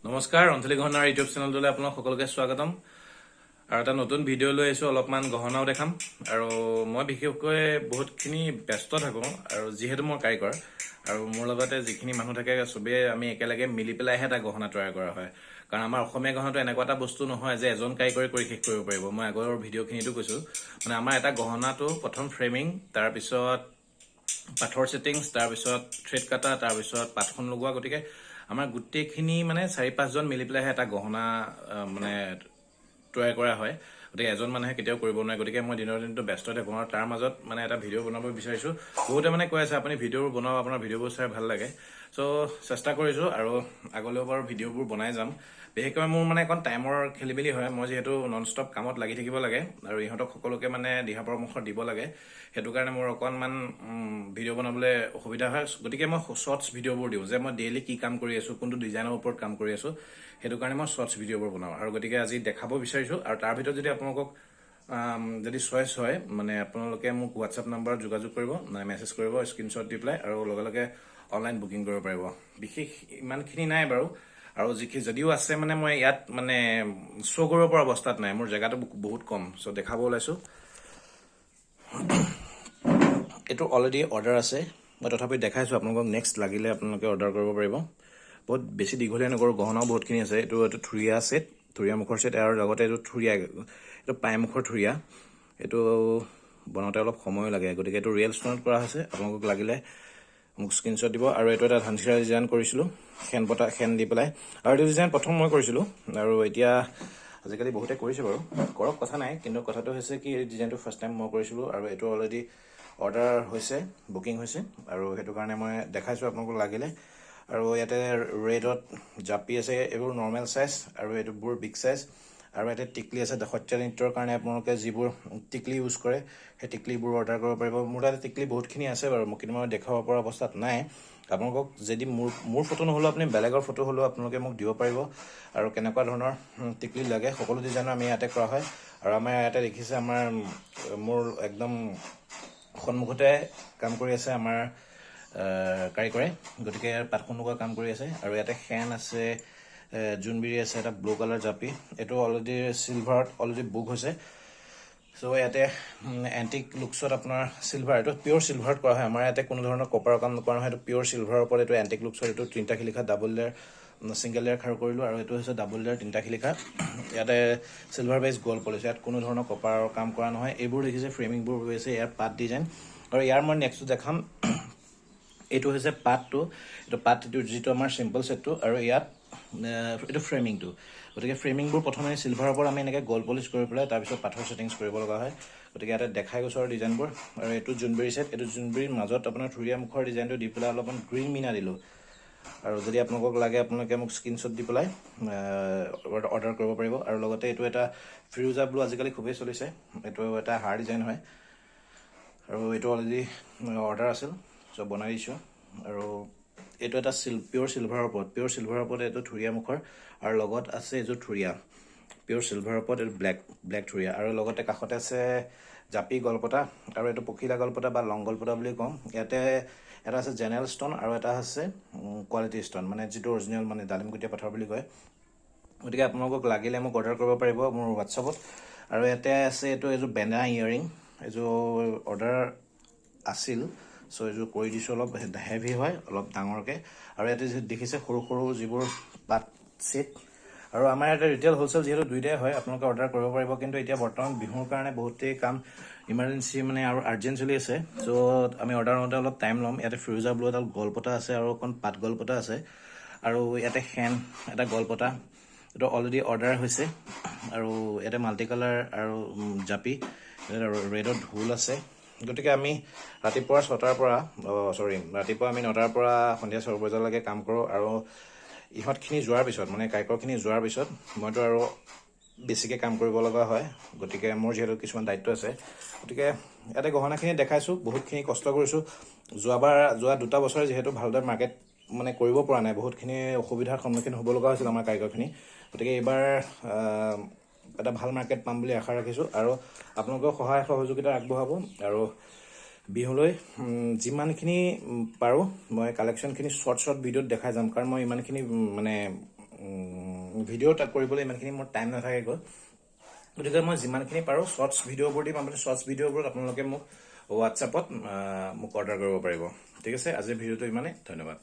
নমস্কাৰ অন্থলি গহনাৰ ইউটিউব চেনেলটোলৈ আপোনাক সকলোকে স্বাগতম আৰু এটা নতুন ভিডিঅ' লৈ আহিছোঁ অলপমান গহনাও দেখাম আৰু মই বিশেষকৈ বহুতখিনি ব্যস্ত থাকোঁ আৰু যিহেতু মই কাৰিকৰ আৰু মোৰ লগতে যিখিনি মানুহ থাকে চবেই আমি একেলগে মিলি পেলাইহে এটা গহনা তৈয়াৰ কৰা হয় কাৰণ আমাৰ অসমীয়া গহনাটো এনেকুৱা এটা বস্তু নহয় যে এজন কাৰিকৰে কৰি শেষ কৰিব পাৰিব মই আগৰ ভিডিঅ'খিনিতো কৈছোঁ মানে আমাৰ এটা গহনাটো প্ৰথম ফ্ৰেমিং তাৰপিছত পাথৰ ছেটিংছ তাৰপিছত থ্ৰেড কাটা তাৰপিছত পাতখন লগোৱা গতিকে আমাৰ গোটেইখিনি মানে 4-5 জন মিলি পেলাইহে এটা গহনা মানে তৈয়াৰ কৰা হয় গতিকে এজন মানুহে কেতিয়াও কৰিব নোৱাৰে গতিকে মই দিনৰ দিনটো ব্যস্ত থাকোঁ আৰু তাৰ মাজত মানে এটা ভিডিঅ' বনাব বিচাৰিছোঁ বহুতে মানে কৈ আছে আপুনি ভিডিঅ'বোৰ বনাওক আপোনাৰ ভিডিঅ'বোৰ চাই ভাল লাগে চ' চেষ্টা কৰিছোঁ আৰু আগলৈও বাৰু ভিডিঅ'বোৰ বনাই যাম বিশেষকৈ মোৰ মানে অকণ টাইমৰ খেলিমেলি হয় মই যিহেতু নন ষ্টপ কামত লাগি থাকিব লাগে আৰু ইহঁতক সকলোকে মানে দিহা পৰামৰ্শ দিব লাগে সেইটো কাৰণে মোৰ অকণমান ভিডিঅ' বনাবলৈ অসুবিধা হয় গতিকে মই শ্বৰ্টছ ভিডিঅ'বোৰ দিওঁ যে মই ডেইলি কি কাম কৰি আছোঁ কোনটো ডিজাইনৰ ওপৰত কাম কৰি আছোঁ সেইটো কাৰণে মই শ্বৰ্টছ ভিডিঅ'বোৰ বনাওঁ আৰু গতিকে আজি দেখাব বিচাৰিছোঁ আৰু তাৰ ভিতৰত যদি আপোনালোকক যদি চইচ হয় মানে আপোনালোকে মোক হোৱাটছআপ নম্বৰত যোগাযোগ কৰিব মানে মেছেজ কৰিব স্ক্ৰীনশ্বট দি পেলাই আৰু লগে লগে অনলাইন বুকিং কৰিব পাৰিব বিশেষ ইমানখিনি নাই বাৰু আৰু যদিও আছে মানে মই ইয়াত মানে শ্ব' কৰিব পৰা অৱস্থাত নাই মোৰ জেগাটো বহুত কম চ' দেখাব ওলাইছোঁ এইটো অলৰেডি অৰ্ডাৰ আছে মই তথাপি দেখাইছোঁ আপোনালোকক নেক্সট লাগিলে আপোনালোকে অৰ্ডাৰ কৰিব পাৰিব বহুত বেছি দীঘলীয়া নকৰোঁ গহনাও বহুতখিনি আছে এইটো থুৰীয়া ছেট থুৰীয়া মুখৰ ছেট আৰু লগতে এইটো থুৰীয়া এইটো পাইমুখৰ থুৰীয়া এইটো বনাওঁতে অলপ সময় লাগে গতিকে এইটো ৰিয়েল ষ্ট'নত কৰা হৈছে আপোনালোকক লাগিলে মোক স্ক্ৰীনশ্বট দিব আৰু এইটো এটা ধানচিৰা ডিজাইন কৰিছিলোঁ খেন দি পেলাই আৰু এইটো ডিজাইন প্ৰথম মই কৰিছিলোঁ আৰু এতিয়া আজিকালি বহুতে কৰিছে বাৰু কৰক কথা নাই কিন্তু কথাটো হৈছে কি এই ডিজাইনটো ফাৰ্ষ্ট টাইম মই কৰিছিলোঁ আৰু এইটো অলৰেডি অৰ্ডাৰ হৈছে বুকিং হৈছে আৰু সেইটো কাৰণে মই দেখাইছোঁ আপোনালোকক লাগিলে আৰু ইয়াতে ৰেডত জাপি আছে এইবোৰ নৰ্মেল চাইজ আৰু এইটোবোৰ বিগ চাইজ আৰু ইয়াতে টিকলি আছে সত্ৰীয়া নৃত্যৰ কাৰণে আপোনালোকে যিবোৰ টিকলি ইউজ কৰে সেই টিকলিবোৰ অৰ্ডাৰ কৰিব পাৰিব মোৰ তাতে টিকলি বহুতখিনি আছে বাৰু কিন্তু মই দেখাব পৰা অৱস্থাত নাই আপোনালোকক যদি মোৰ ফটো নহ'লেও আপুনি বেলেগৰ ফটো হ'লেও আপোনালোকে মোক দিব পাৰিব আৰু কেনেকুৱা ধৰণৰ টিকলি লাগে সকলো ডিজাইনৰ আমি ইয়াতে কৰা হয় আৰু আমাৰ ইয়াতে দেখিছে মোৰ একদম সন্মুখতে কাম কৰি আছে আমাৰ কাৰিকৰে গতিকে পাতখন লগোৱা কাম কৰি আছে আৰু ইয়াতে খেন আছে জোনবিৰি আছে এটা ব্লু কালাৰ জাপি এইটো অলৰেডি চিলভাৰত অলৰেডি বুক হৈছে চ' ইয়াতে এণ্টিক লুকছত আপোনাৰ চিলভাৰ এইটো পিয়'ৰ চিলভাৰত কৰা হয় আমাৰ ইয়াতে কোনো ধৰণৰ কপাৰৰ কাম নকৰা নহয় এইটো পিয়'ৰ চিলভাৰৰ ওপৰত এইটো এণ্টিক লুকছত এইটো 3টা শিলিখা ডাবল লেয়াৰ ছিংগল লেয়াৰ খাৰু কৰিলোঁ আৰু এইটো হৈছে ডাবল লেয়াৰ 3টা শিলিখা ইয়াতে চিলভাৰ বেজ গ'ল্ড পলিচ ইয়াত কোনো ধৰণৰ কপাৰৰ কাম কৰা নহয় এইবোৰ দেখিছে ফ্ৰেমিংবোৰ হৈ আছে ইয়াৰ পাত ডিজাইন আৰু ইয়াৰ মই নেক্সটটো দেখাম এইটো হৈছে পাতটো এইটো যিটো আমাৰ চিম্পল ছেটটো আৰু ইয়াত এইটো ফ্ৰেমিংটো গতিকে ফ্ৰেমিংবোৰ প্ৰথমে চিলভাৰৰ ওপৰত আমি এনেকৈ গ'ল্ড পলিচ কৰি পেলাই তাৰপিছত পাথৰ ছেটিংছ কৰিব লগা হয় গতিকে ইয়াতে দেখাই গৈছোঁ আৰু ডিজাইনবোৰ আৰু এইটো জোনবেৰী ছেট এইটো জোনবেৰীৰ মাজত আপোনাৰ থুৰীয়া মুখৰ ডিজাইনটো দি পেলাই অলপমান গ্ৰীণ মিনা দিলোঁ আৰু যদি আপোনালোকক লাগে আপোনালোকে মোক স্ক্ৰীনশ্বট দি পেলাই অৰ্ডাৰ কৰিব পাৰিব আৰু লগতে এইটো এটা ফিৰোজা ব্লু আজিকালি খুবেই চলিছে এইটো এটা হাৰ্ড ডিজাইন হয় আৰু এইটো অলৰেডি অৰ্ডাৰ আছিল চ' বনাই দিছোঁ আৰু এইটো এটা পিয়'ৰ চিলভাৰৰ ওপৰত এইটো থুৰীয়া মুখৰ আৰু লগত আছে এইযোৰ থুৰীয়া পিয়'ৰ চিলভাৰৰ ওপৰত এইটো ব্লেক থুৰীয়া আৰু লগতে কাষতে আছে জাপি গলপতা আৰু এইটো পখিলা গলপতা বা লং গলপতা বুলি কওঁ ইয়াতে এটা আছে জেনেৰেল ষ্ট'ন আৰু এটা আছে কোৱালিটি ষ্ট'ন মানে যিটো অৰিজিনেল মানে ডালিমগুটিয়া পাথৰ বুলি কয় গতিকে আপোনালোকক লাগিলে মোক অৰ্ডাৰ কৰিব পাৰিব মোৰ হোৱাটছআপত আৰু ইয়াতে আছে এইযোৰ বেনা ইয়েৰিং এইযোৰ অৰ্ডাৰ আছিল চ' এইযোৰ কৰি দিছোঁ অলপ হেভি হয় অলপ ডাঙৰকৈ আৰু ইয়াতে দেখিছে সৰু সৰু যিবোৰ পাত ছেট আৰু আমাৰ ইয়াতে ৰিটেইল হ'লচেল যিহেতু দুইটাই হয় আপোনালোকে অৰ্ডাৰ কৰিব পাৰিব কিন্তু এতিয়া বৰ্তমান বিহুৰ কাৰণে বহুতেই কাম ইমাৰ্জেঞ্চি মানে আৰু আৰ্জেণ্ট চলি আছে চ' আমি অৰ্ডাৰ লওঁতে অলপ টাইম ল'ম ইয়াতে ফিৰোজা ব্লু এডাল গলপতা আছে আৰু অকণ পাত গলপতা আছে আৰু ইয়াতে খেন এটা গলপতা এইটো অলৰেডি অৰ্ডাৰ হৈছে আৰু ইয়াতে মাল্টি কালাৰ আৰু জাপি ৰেডত ঢোল আছে গতিকে আমি ৰাতিপুৱা 6টাৰ পৰা ৰাতিপুৱা আমি 9টাৰ পৰা সন্ধিয়া 6 বজালৈকে কাম কৰোঁ আৰু ইহঁতখিনি যোৱাৰ পিছত মানে কাৰিকৰখিনি যোৱাৰ পিছত মইতো আৰু বেছিকৈ কাম কৰিব লগা হয় গতিকে মোৰ যিহেতু কিছুমান দায়িত্ব আছে গতিকে ইয়াতে গহনাখিনি দেখাইছোঁ বহুতখিনি কষ্ট কৰিছোঁ যোৱা 2টা বছৰে যিহেতু ভালদৰে মাৰ্কেট মানে কৰিব পৰা নাই বহুতখিনি অসুবিধাৰ সন্মুখীন হ'ব লগা হৈছিল আমাৰ কাৰিকৰখিনি গতিকে এইবাৰ এটা ভাল মাৰ্কেট পাম বুলি আশা ৰাখিছোঁ আৰু আপোনালোকেও সহায় সহযোগিতা আগবঢ়াব আৰু বিহুলৈ যিমানখিনি পাৰোঁ মই কালেকশ্যনখিনি শ্বৰ্ট ভিডিঅ'ত দেখাই যাম কাৰণ মই ইমানখিনি মানে ভিডিঅ' তাত কৰিবলৈ ইমানখিনি মোৰ টাইম নাথাকে গৈ গতিকে মই যিমানখিনি পাৰোঁ শ্বৰ্টছ ভিডিঅ'বোৰ দিম আপুনি শ্বৰ্টছ ভিডিঅ'বোৰত আপোনালোকে মোক হোৱাটছএপত মোক অৰ্ডাৰ কৰিব পাৰিব ঠিক আছে আজিৰ ভিডিঅ'টো ইমানেই ধন্যবাদ